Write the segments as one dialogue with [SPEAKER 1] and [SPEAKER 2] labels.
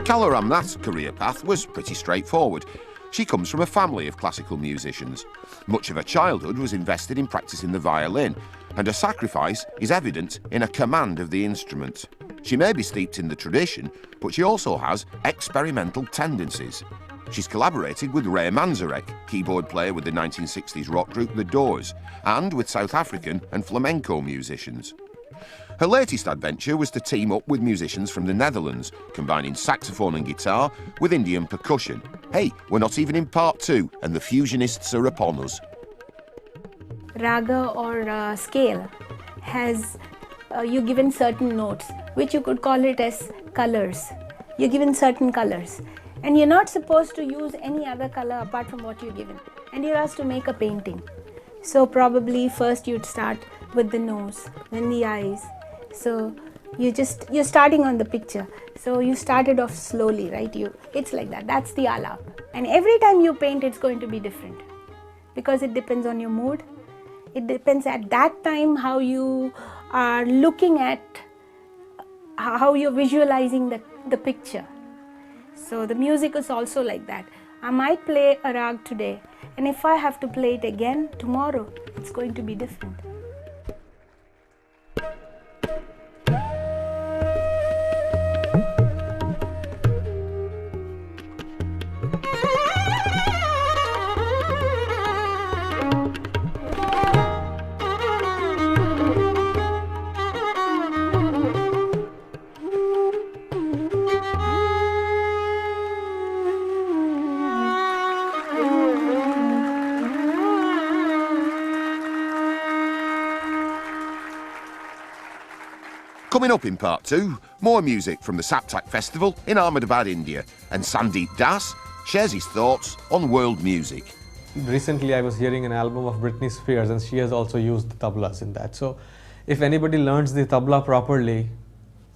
[SPEAKER 1] Kala Ramnath's career path was pretty straightforward. She comes from a family of classical musicians. Much of her childhood was invested in practicing the violin, and her sacrifice is evident in her command of the instrument. She may be steeped in the tradition, but she also has experimental tendencies. She's collaborated with Ray Manzarek, keyboard player with the 1960s rock group The Doors, and with South African and flamenco musicians. Her latest adventure was to team up with musicians from the Netherlands, combining saxophone and guitar with Indian percussion. Hey, we're not even in part 2, and the fusionists are upon us.
[SPEAKER 2] Raga or scale has you're given certain notes, which you could call it as colors. You're given certain colors, and you're not supposed to use any other color apart from what you're given. And you're asked to make a painting. So probably first you'd start with the nose, then the eyes. So you're starting on the picture. So you started off slowly, right? It's like that. That's the alap. And every time you paint, it's going to be different, because it depends on your mood. It depends at that time how you are looking at, how you're visualizing the picture. So the music is also like that. I might play a rag today, and if I have to play it again tomorrow, it's going to be different.
[SPEAKER 1] Coming up in part 2, more music from the Saptak Festival in Ahmedabad, India, and Sandeep Das shares his thoughts on world music.
[SPEAKER 3] Recently I was hearing an album of Britney Spears, and she has also used the tablas in that. So if anybody learns the tabla properly,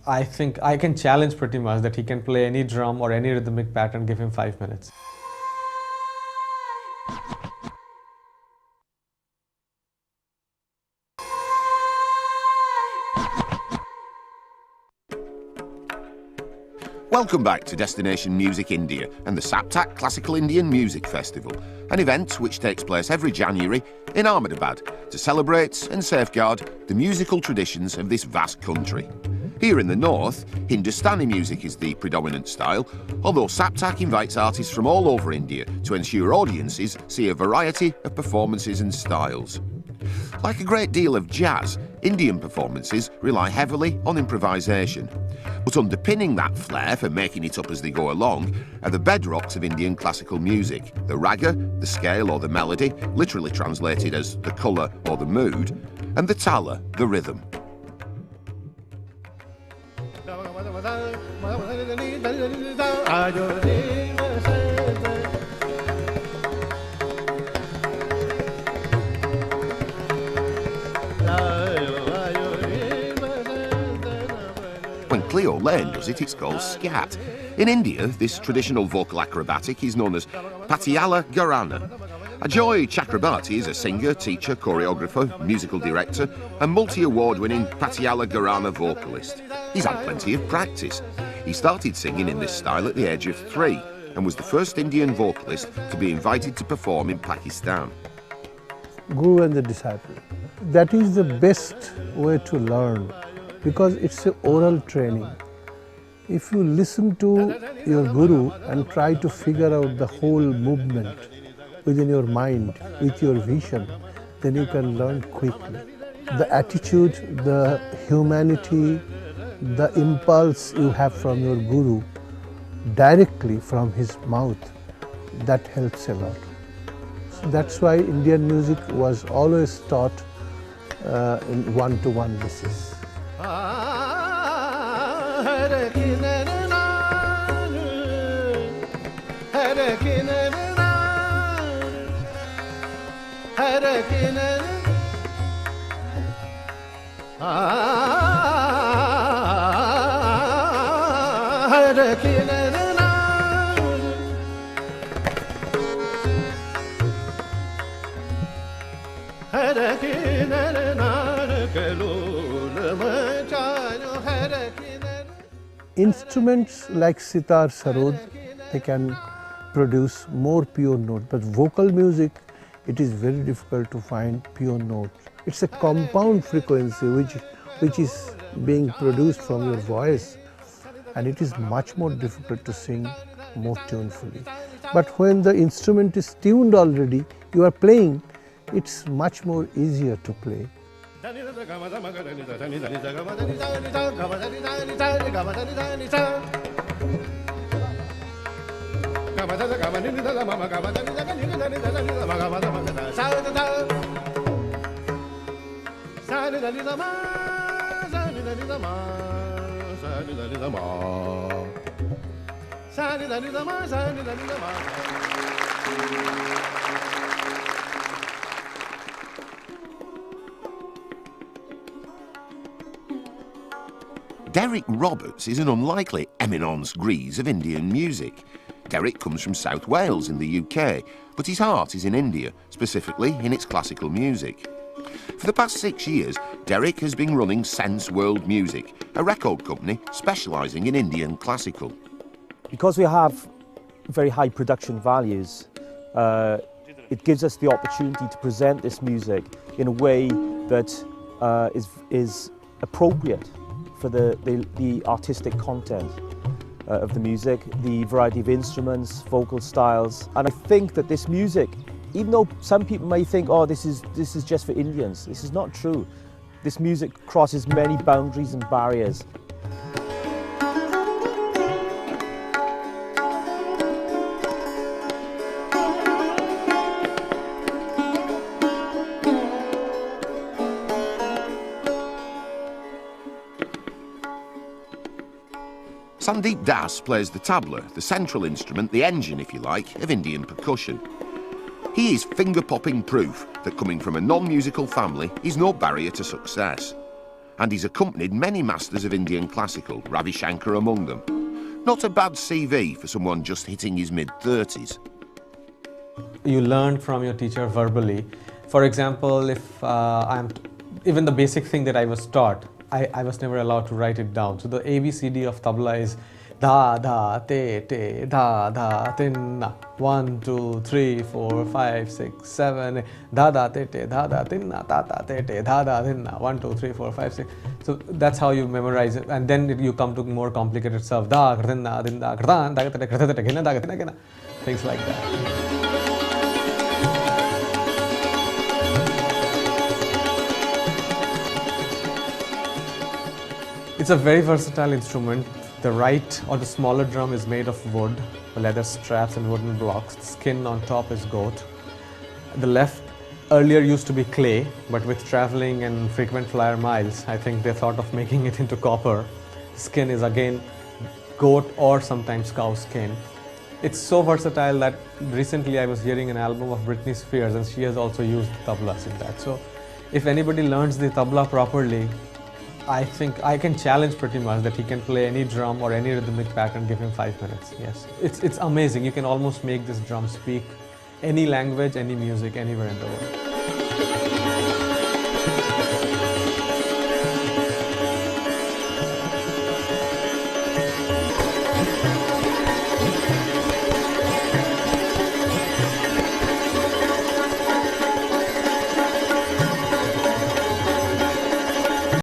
[SPEAKER 3] I think I can challenge pretty much that he can play any drum or any rhythmic pattern, give him 5 minutes.
[SPEAKER 1] Welcome back to Destination Music India and the Saptak Classical Indian Music Festival, an event which takes place every January in Ahmedabad to celebrate and safeguard the musical traditions of this vast country. Here in the north, Hindustani music is the predominant style, although Saptak invites artists from all over India to ensure audiences see a variety of performances and styles. Like a great deal of jazz, Indian performances rely heavily on improvisation. But underpinning that flair for making it up as they go along are the bedrocks of Indian classical music, the raga, the scale or the melody, literally translated as the colour or the mood, and the tala, the rhythm. When Cleo Lane does it, it's called scat. In India, this traditional vocal acrobatic is known as Patiala Gharana. Ajoy Chakrabarti is a singer, teacher, choreographer, musical director, and multi-award-winning Patiala Gharana vocalist. He's had plenty of practice. He started singing in this style at the age of 3 and was the first Indian vocalist to be invited to perform in Pakistan.
[SPEAKER 4] Guru and the disciple. That is the best way to learn, because it's an oral training. If you listen to your guru and try to figure out the whole movement within your mind, with your vision, then you can learn quickly. The attitude, the humanity, the impulse you have from your guru directly from his mouth, that helps a lot. So that's why Indian music was always taught in one-to-one basis. Instruments like sitar, sarod, they can produce more pure note, but vocal music, it is very difficult to find pure notes. It's a compound frequency which is being produced from your voice, and it is much more difficult to sing more tunefully. But when the instrument is tuned already, you are playing, it's much more easier to play.
[SPEAKER 1] Derek Roberts is an unlikely eminence grise of Indian music. Derek comes from South Wales in the UK, but his heart is in India, specifically in its classical music. For the past 6 years, Derek has been running Sense World Music, a record company specialising in Indian classical.
[SPEAKER 5] Because we have very high production values, it gives us the opportunity to present this music in a way that is appropriate for the artistic content of the music, the variety of instruments, vocal styles. And I think that this music, even though some people may think, oh, this is just for Indians, this is not true. This music crosses many boundaries and barriers.
[SPEAKER 1] Sandeep Das plays the tabla, the central instrument, the engine, if you like, of Indian percussion. He is finger-popping proof that coming from a non-musical family is no barrier to success. And he's accompanied many masters of Indian classical, Ravi Shankar among them. Not a bad CV for someone just hitting his mid-30s.
[SPEAKER 3] You learn from your teacher verbally. For example, if even the basic thing that I was taught, I was never allowed to write it down. So the ABCD of tabla is da da te te da da tinna 1 2 3 4 5 6 7 da da te te da da tinna ta ta te te da da tinna 1 2 3 4 5 6. So that's how you memorize it, and then you come to more complicated stuff. Da tinna tinna grdan da te grda te gina da gina gina, things like that. It's a very versatile instrument. The right or the smaller drum is made of wood, leather straps and wooden blocks. The skin on top is goat. The left earlier used to be clay, but with traveling and frequent flyer miles, I think they thought of making it into copper. The skin is again goat or sometimes cow skin. It's so versatile that recently I was hearing an album of Britney Spears and she has also used tablas in that. So if anybody learns the tabla properly, I think I can challenge pretty much that he can play any drum or any rhythmic pattern, give him 5 minutes. Yes, it's amazing. You can almost make this drum speak any language, any music, anywhere in the world.